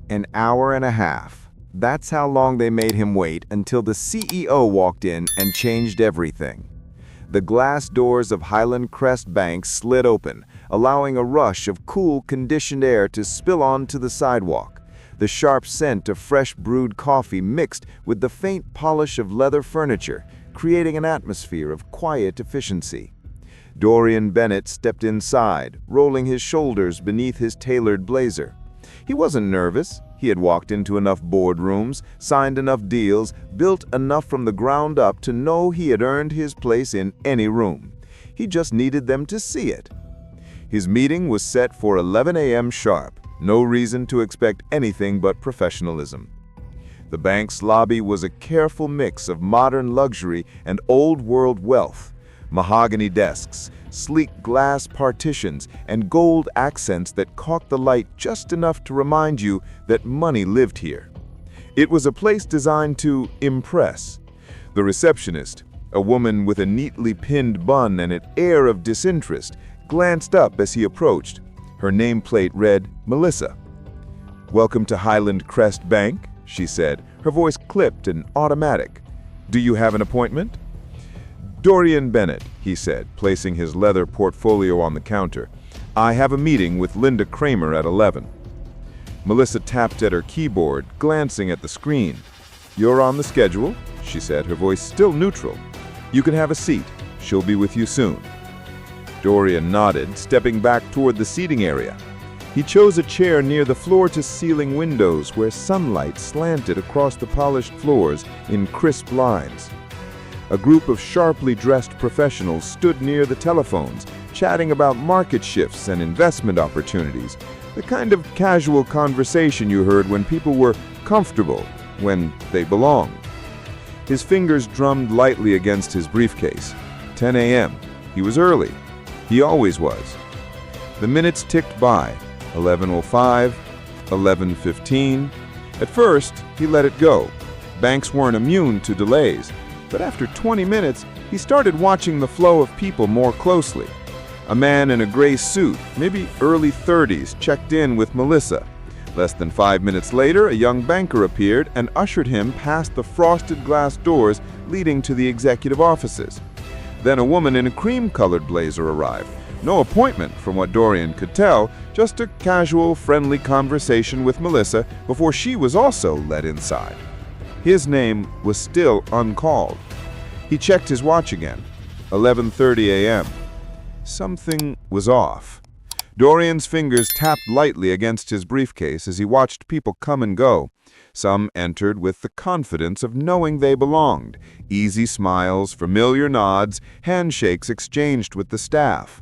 An hour and a half. That's how long they made him wait until the CEO walked in and changed everything. The glass doors of Highland Crest Bank slid open, allowing a rush of cool, conditioned air to spill onto the sidewalk. The sharp scent of fresh brewed coffee mixed with the faint polish of leather furniture, creating an atmosphere of quiet efficiency. Dorian Bennett stepped inside, rolling his shoulders beneath his tailored blazer. He wasn't nervous. He had walked into enough boardrooms, signed enough deals, built enough from the ground up to know he had earned his place in any room. He just needed them to see it. His meeting was set for 11 a.m. sharp. No reason to expect anything but professionalism. The bank's lobby was a careful mix of modern luxury and old-world wealth. Mahogany desks, sleek glass partitions, and gold accents that caught the light just enough to remind you that money lived here. It was a place designed to impress. The receptionist, a woman with a neatly pinned bun and an air of disinterest, glanced up as he approached. Her nameplate read, Melissa. "Welcome to Highland Crest Bank," she said, her voice clipped and automatic. "Do you have an appointment?" "Dorian Bennett," he said, placing his leather portfolio on the counter. "I have a meeting with Linda Kramer at 11. Melissa tapped at her keyboard, glancing at the screen. "You're on the schedule," she said, her voice still neutral. "You can have a seat. She'll be with you soon." Dorian nodded, stepping back toward the seating area. He chose a chair near the floor-to-ceiling windows where sunlight slanted across the polished floors in crisp lines. A group of sharply dressed professionals stood near the telephones, chatting about market shifts and investment opportunities, the kind of casual conversation you heard when people were comfortable, when they belonged. His fingers drummed lightly against his briefcase. 10 a.m. He was early. He always was. The minutes ticked by. 11:05, 11:15. At first, he let it go. Banks weren't immune to delays. But after 20 minutes, he started watching the flow of people more closely. A man in a gray suit, maybe early 30s, checked in with Melissa. Less than 5 minutes later, a young banker appeared and ushered him past the frosted glass doors leading to the executive offices. Then a woman in a cream-colored blazer arrived. No appointment, from what Dorian could tell, just a casual, friendly conversation with Melissa before she was also led inside. His name was still uncalled. He checked his watch again. 11:30 a.m. Something was off. Dorian's fingers tapped lightly against his briefcase as he watched people come and go. Some entered with the confidence of knowing they belonged. Easy smiles, familiar nods, handshakes exchanged with the staff.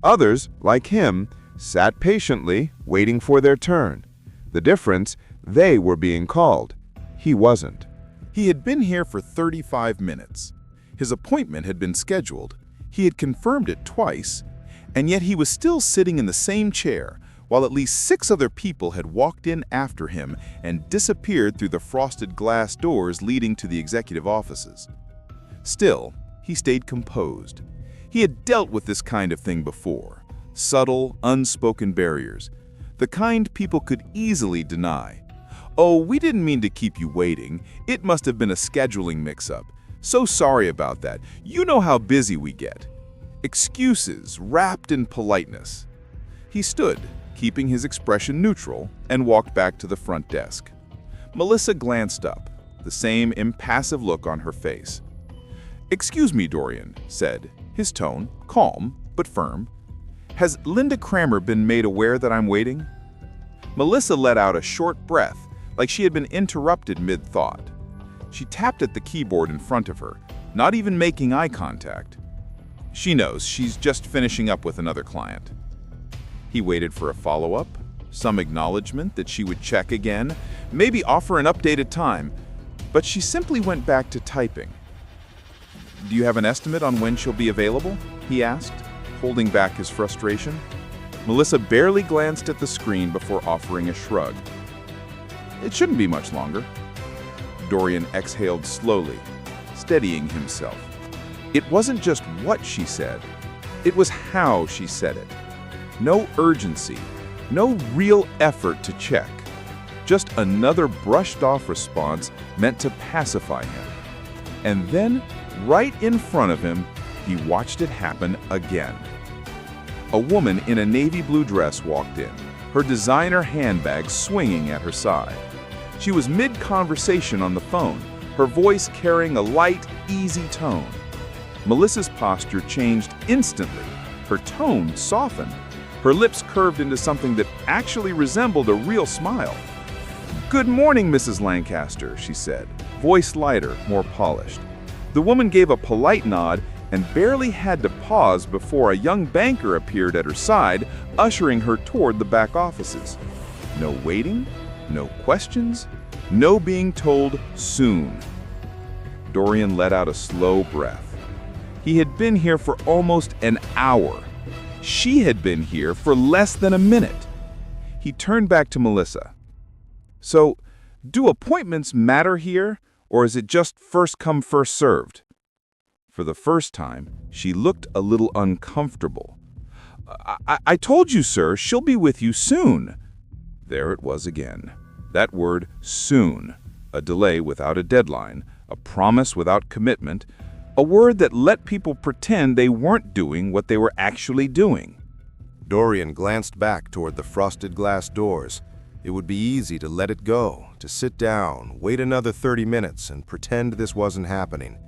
Others, like him, sat patiently, waiting for their turn. The difference, they were being called. He wasn't. He had been here for 35 minutes. His appointment had been scheduled. He had confirmed it twice, and yet he was still sitting in the same chair, while at least 6 other people had walked in after him and disappeared through the frosted glass doors leading to the executive offices. Still, he stayed composed. He had dealt with this kind of thing before. Subtle, unspoken barriers. The kind people could easily deny. "Oh, we didn't mean to keep you waiting. It must have been a scheduling mix-up. So sorry about that. You know how busy we get." Excuses wrapped in politeness. He stood, keeping his expression neutral, and walked back to the front desk. Melissa glanced up, the same impassive look on her face. "Excuse me, Dorian," said, his tone calm but firm. "Has Linda Kramer been made aware that I'm waiting?" Melissa let out a short breath, like she had been interrupted mid-thought. She tapped at the keyboard in front of her, not even making eye contact. She knows, she's just finishing up with another client. He waited for a follow-up, some acknowledgement that she would check again, maybe offer an updated time, but she simply went back to typing. "Do you have an estimate on when she'll be available?" he asked, holding back his frustration. Melissa barely glanced at the screen before offering a shrug. "It shouldn't be much longer." Dorian exhaled slowly, steadying himself. It wasn't just what she said, it was how she said it. No urgency, no real effort to check. just another brushed-off response meant to pacify him. And then, right in front of him, he watched it happen again. A woman in a navy blue dress walked in, her designer handbag swinging at her side. She was mid-conversation on the phone, her voice carrying a light, easy tone. Melissa's posture changed instantly. Her tone softened. Her lips curved into something that actually resembled a real smile. "Good morning, Mrs. Lancaster," she said, voice lighter, more polished. The woman gave a polite nod and barely had to pause before a young banker appeared at her side, ushering her toward the back offices. No waiting, no questions, no being told soon. Dorian let out a slow breath. He had been here for almost an hour. She had been here for less than a minute. He turned back to Melissa. "So, do appointments matter here, or is it just first come, first served?" For the first time, she looked a little uncomfortable. I told you, sir, she'll be with you soon." There it was again. That word, soon. A delay without a deadline, a promise without commitment, a word that let people pretend they weren't doing what they were actually doing. Dorian glanced back toward the frosted glass doors. It would be easy to let it go, to sit down, wait another 30 minutes, and pretend this wasn't happening.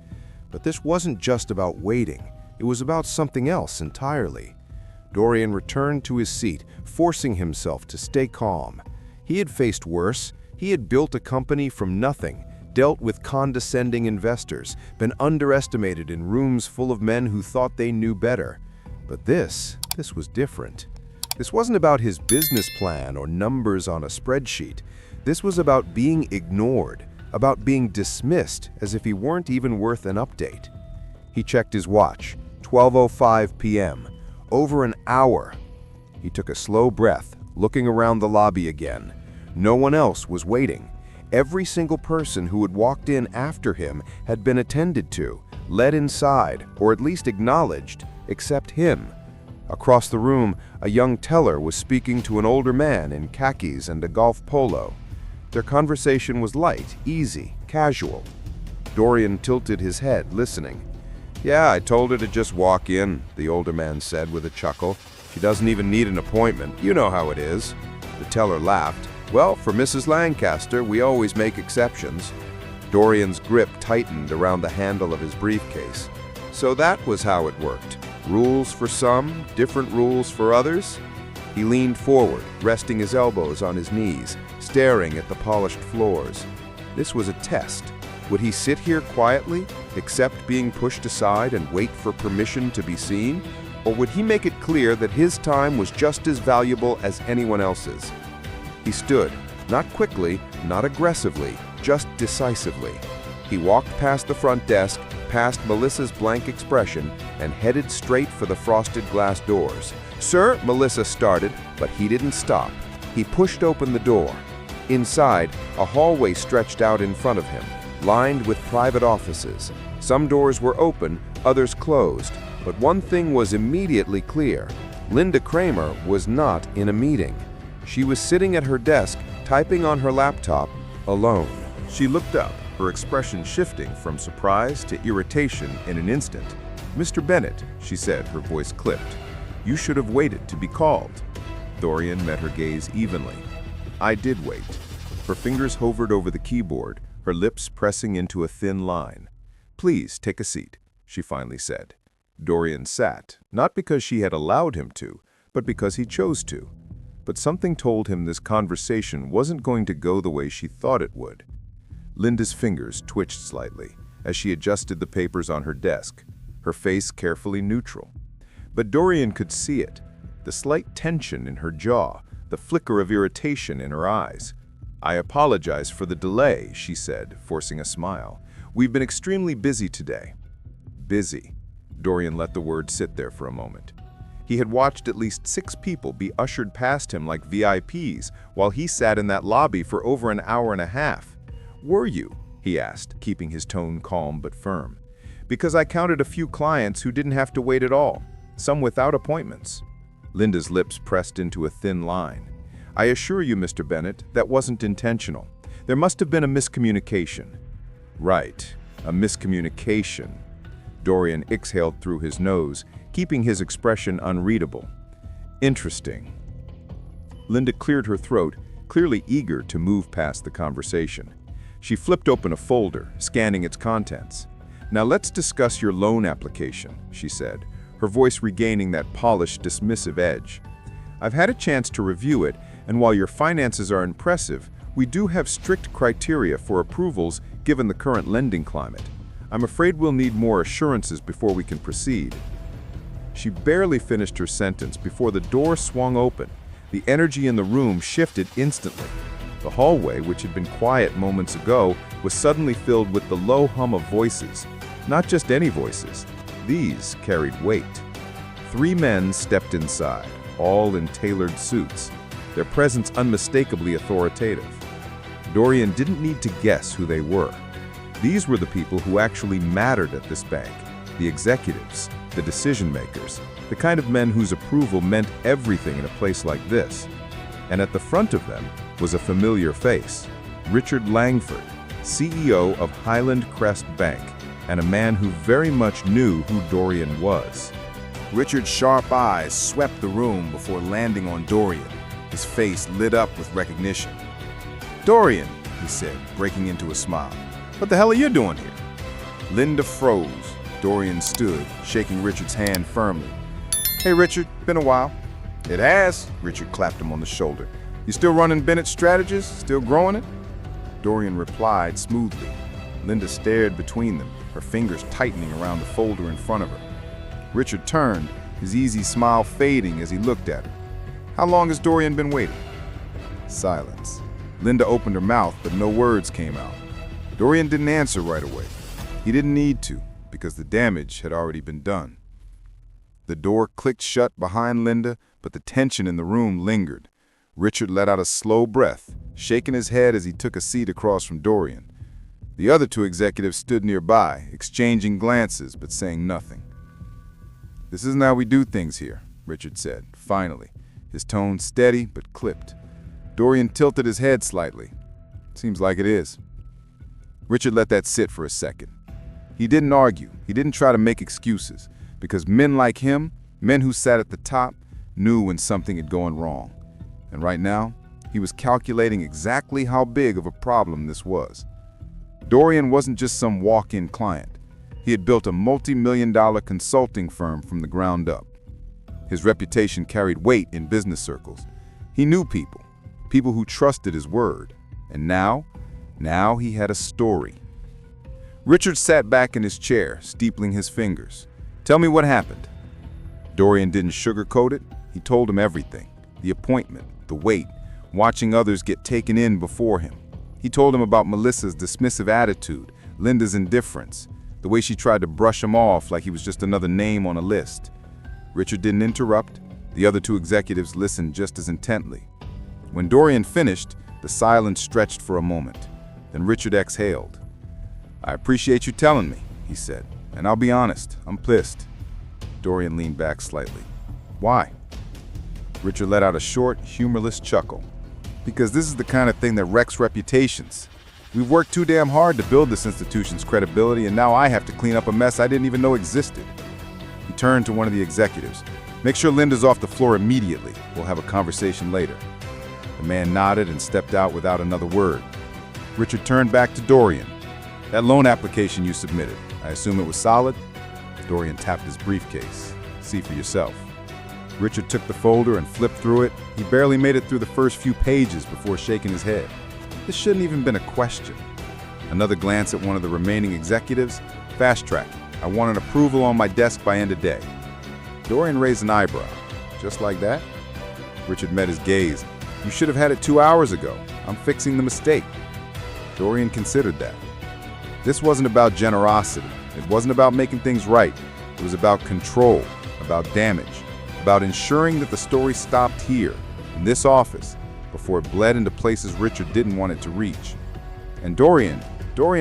But this wasn't just about waiting. It was about something else entirely. Dorian returned to his seat, forcing himself to stay calm. He had faced worse. He had built a company from nothing, dealt with condescending investors, been underestimated in rooms full of men who thought they knew better. But this was different. This wasn't about his business plan or numbers on a spreadsheet. This was about being ignored, about being dismissed as if he weren't even worth an update. He checked his watch, 12:05 p.m., over an hour. He took a slow breath, looking around the lobby again. No one else was waiting. Every single person who had walked in after him had been attended to, led inside, or at least acknowledged, except him. Across the room, a young teller was speaking to an older man in khakis and a golf polo. Their conversation was light, easy, casual. Dorian tilted his head, listening. "Yeah, I told her to just walk in," the older man said with a chuckle. "She doesn't even need an appointment. You know how it is." The teller laughed. "Well, for Mrs. Lancaster, we always make exceptions." Dorian's grip tightened around the handle of his briefcase. So that was how it worked. Rules for some, different rules for others. He leaned forward, resting his elbows on his knees, staring at the polished floors. This was a test. Would he sit here quietly, accept being pushed aside and wait for permission to be seen? Or would he make it clear that his time was just as valuable as anyone else's? He stood, not quickly, not aggressively, just decisively. He walked past the front desk, past Melissa's blank expression, and headed straight for the frosted glass doors. "Sir," Melissa started, but he didn't stop. He pushed open the door. Inside, a hallway stretched out in front of him, lined with private offices. Some doors were open, others closed. But one thing was immediately clear. Linda Kramer was not in a meeting. She was sitting at her desk, typing on her laptop, alone. She looked up, her expression shifting from surprise to irritation in an instant. "Mr. Bennett," she said, her voice clipped. "You should have waited to be called." Dorian met her gaze evenly. "I did wait." Her fingers hovered over the keyboard, her lips pressing into a thin line. "Please take a seat," she finally said. Dorian sat, not because she had allowed him to, but because he chose to. But something told him this conversation wasn't going to go the way she thought it would. Linda's fingers twitched slightly as she adjusted the papers on her desk, her face carefully neutral. But Dorian could see it, the slight tension in her jaw, the flicker of irritation in her eyes. "I apologize for the delay," she said, forcing a smile. "We've been extremely busy today." Busy. Dorian let the word sit there for a moment. He had watched at least 6 people be ushered past him like VIPs while he sat in that lobby for over an hour and a half. "Were you?" he asked, keeping his tone calm but firm. "Because I counted a few clients who didn't have to wait at all, some without appointments." Linda's lips pressed into a thin line. I assure you, Mr. Bennett, that wasn't intentional. There must have been a miscommunication. Right, a miscommunication. Dorian exhaled through his nose, keeping his expression unreadable. Interesting. Linda cleared her throat, clearly eager to move past the conversation. She flipped open a folder, scanning its contents. Now let's discuss your loan application, she said, her voice regaining that polished, dismissive edge. I've had a chance to review it, and while your finances are impressive, we do have strict criteria for approvals given the current lending climate. I'm afraid we'll need more assurances before we can proceed. She barely finished her sentence before the door swung open. The energy in the room shifted instantly. The hallway, which had been quiet moments ago, was suddenly filled with the low hum of voices. Not just any voices. These carried weight. 3 men stepped inside, all in tailored suits, their presence unmistakably authoritative. Dorian didn't need to guess who they were. These were the people who actually mattered at this bank, the executives, the decision-makers, the kind of men whose approval meant everything in a place like this. And at the front of them was a familiar face, Richard Langford, CEO of Highland Crest Bank, and a man who very much knew who Dorian was. Richard's sharp eyes swept the room before landing on Dorian, his face lit up with recognition. "Dorian," he said, breaking into a smile. "What the hell are you doing here?" Linda froze. Dorian stood, shaking Richard's hand firmly. "Hey, Richard, been a while." "It has," Richard clapped him on the shoulder. "You still running Bennett Strategies? Still growing it?" Dorian replied smoothly. Linda stared between them, her fingers tightening around the folder in front of her. Richard turned, his easy smile fading as he looked at her. "How long has Dorian been waiting?" Silence. Linda opened her mouth, but no words came out. Dorian didn't answer right away. He didn't need to, because the damage had already been done. The door clicked shut behind Linda, but the tension in the room lingered. Richard let out a slow breath, shaking his head as he took a seat across from Dorian. The other 2 executives stood nearby, exchanging glances but saying nothing. "This isn't how we do things here," Richard said, finally, his tone steady but clipped. Dorian tilted his head slightly. "Seems like it is." Richard let that sit for a second. He didn't argue, he didn't try to make excuses, because men like him, men who sat at the top, knew when something had gone wrong. And right now, he was calculating exactly how big of a problem this was. Dorian wasn't just some walk-in client. He had built a multi-million-dollar consulting firm from the ground up. His reputation carried weight in business circles. He knew people who trusted his word. And now he had a story. Richard sat back in his chair, steepling his fingers. "Tell me what happened." Dorian didn't sugarcoat it. He told him everything. The appointment, the wait, watching others get taken in before him. He told him about Melissa's dismissive attitude, Linda's indifference, the way she tried to brush him off like he was just another name on a list. Richard didn't interrupt. The other 2 executives listened just as intently. When Dorian finished, the silence stretched for a moment. Then Richard exhaled. "I appreciate you telling me," he said, "and I'll be honest, I'm pissed." Dorian leaned back slightly. "Why?" Richard let out a short, humorless chuckle. "Because this is the kind of thing that wrecks reputations. We've worked too damn hard to build this institution's credibility, and now I have to clean up a mess I didn't even know existed." He turned to one of the executives. "Make sure Linda's off the floor immediately. We'll have a conversation later." The man nodded and stepped out without another word. Richard turned back to Dorian. "That loan application you submitted, I assume it was solid?" Dorian tapped his briefcase. "See for yourself." Richard took the folder and flipped through it. He barely made it through the first few pages before shaking his head. This shouldn't even been a question. Another glance at one of the remaining executives. "Fast track. I want an approval on my desk by end of day." Dorian raised an eyebrow. "Just like that?" Richard met his gaze. "You should have had it 2 hours ago. I'm fixing the mistake." Dorian considered that. This wasn't about generosity. It wasn't about making things right. It was about control, about damage, about ensuring that the story stopped here, in this office, before it bled into places Richard didn't want it to reach. And Dorian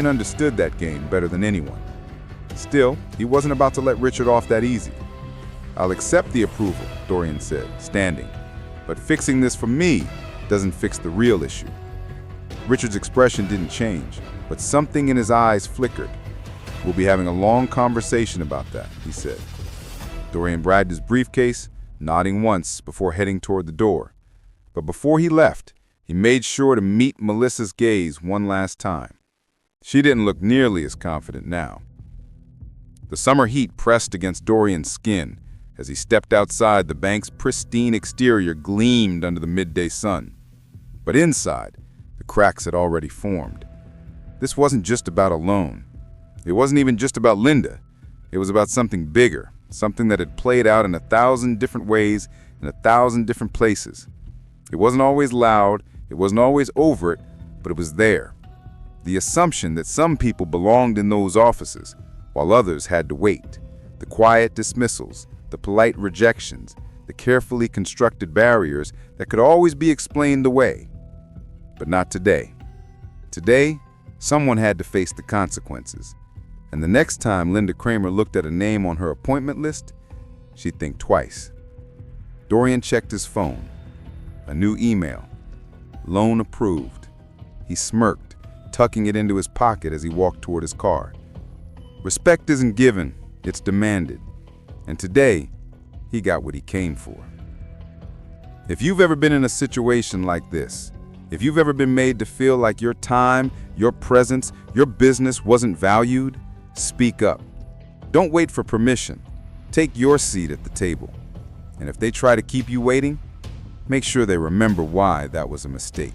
understood that game better than anyone. Still, he wasn't about to let Richard off that easy. "I'll accept the approval," Dorian said, standing. "But fixing this for me, doesn't fix the real issue. Richard's expression didn't change, but something in his eyes flickered. "We'll be having a long conversation about that," he said. Dorian grabbed his briefcase, nodding once before heading toward the door. But before he left, he made sure to meet Melissa's gaze one last time. She didn't look nearly as confident now. The summer heat pressed against Dorian's skin. As he stepped outside, the bank's pristine exterior gleamed under the midday sun. But inside, the cracks had already formed. This wasn't just about a loan. It wasn't even just about Linda. It was about something bigger, something that had played out in 1,000 different ways in 1,000 different places. It wasn't always loud, it wasn't always overt, but it was there. The assumption that some people belonged in those offices, while others had to wait. The quiet dismissals, the polite rejections, the carefully constructed barriers that could always be explained away. But not today. Today, someone had to face the consequences. And the next time Linda Kramer looked at a name on her appointment list, she'd think twice. Dorian checked his phone. A new email. Loan approved. He smirked, tucking it into his pocket as he walked toward his car. Respect isn't given, it's demanded. And today, he got what he came for. If you've ever been in a situation like this, if you've ever been made to feel like your time, your presence, your business wasn't valued, speak up. Don't wait for permission. Take your seat at the table. And if they try to keep you waiting, make sure they remember why that was a mistake.